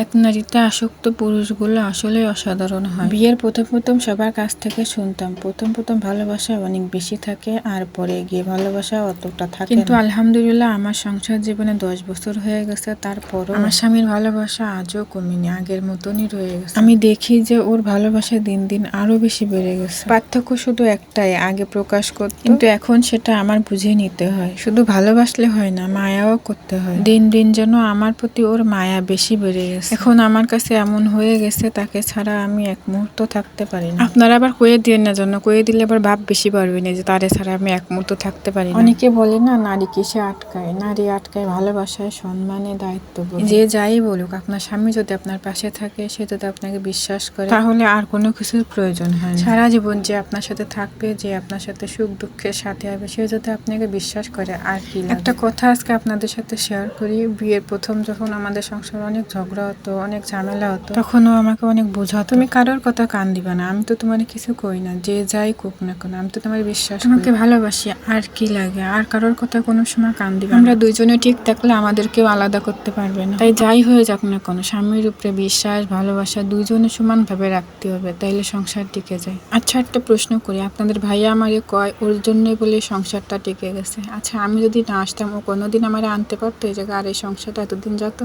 এক নারীতে আসক্ত পুরুষগুলো আসলে অসাধারণ হয়। বিয়ের প্রথম সবার কাছ থেকে শুনতাম প্রথম ভালোবাসা অনেক বেশি থাকে আর পরে গিয়ে ভালোবাসা অতটা থাকে কিন্তু আলহামদুলিল্লাহ আমার সংসার জীবনে 10 বছর হয়ে গেছে, তারপরও আমার স্বামীর ভালোবাসা আজও কমেনি, আগের মতনই রয়ে গেছে। আমি দেখি যে ওর ভালোবাসা দিন দিন আরো বেশি বেড়ে গেছে। পার্থক্য শুধু একটাই, আগে প্রকাশ করত কিন্তু এখন সেটা আমার বুঝে নিতে হয়। শুধু ভালোবাসলে হয় না, মায়াও করতে হয়। দিন দিন যেন আমার প্রতি ওর মায়া বেশি বেড়ে গেছে। এখন আমার কাছে এমন হয়ে গেছে তাকে ছাড়া আমি এক মুহূর্ত থাকতে পারি না। আপনারা আবার কয়ে দিয়ে না জন্য, কয়ে দিলে আবার ভাব বেশি পারবে না যে তারে ছাড়া আমি এক মুহূর্ত থাকতে পারি না। অনেকে বলে না নারী কিসে আটকায়, নারী আটকায় ভালোবাসায়, সম্মানে, দায়িত্ব। যে যাই বলুক, আপনার স্বামী যদি আপনার পাশে থাকে, সে যদি আপনাকে বিশ্বাস করে, তাহলে আর কোনো কিছুর প্রয়োজন হয় না। সারা জীবন যে আপনার সাথে থাকবে, যে আপনার সাথে সুখ দুঃখের সাথে হবে, সে যদি আপনাকে বিশ্বাস করে আর কি লাগে। একটা কথা আজকে আপনাদের সাথে শেয়ার করি। বিয়ের প্রথম যখন আমাদের সংসারে অনেক ঝগড়া হতো, অনেক ঝামেলা হতো, তখনও আমাকে অনেক বোঝাতো, তুমি কারোর কথা কান দিবা না, আমি তো তোমার কিছু কই না, যে যাই কোক না কেন আমি তো তোমার বিশ্বাস, তোমাকে ভালোবাসি, আর কি লাগে, আর কারোর কথা কোনো সময় কান দিবা না। আমরা দুইজনে ঠিক থাকলে আমাদের কেউ আলাদা করতে পারবে না। তাই যাই হয়ে যাক না কোনো, স্বামীর উপরে বিশ্বাস ভালোবাসা দুইজনে সমান ভাবে রাখতে হবে, তাইলে সংসার টিকে যায়। আচ্ছা একটা প্রশ্ন করি, আপনাদের ভাইয়া আমারে কয় ওর জন্যই বলে সংসারটা টিকে গেছে। আচ্ছা আমি যদি না আসতাম, ও কোনোদিন আমারে আনতে পারতো এই জায়গায়, আর এই সংসারটা এতদিন যেত?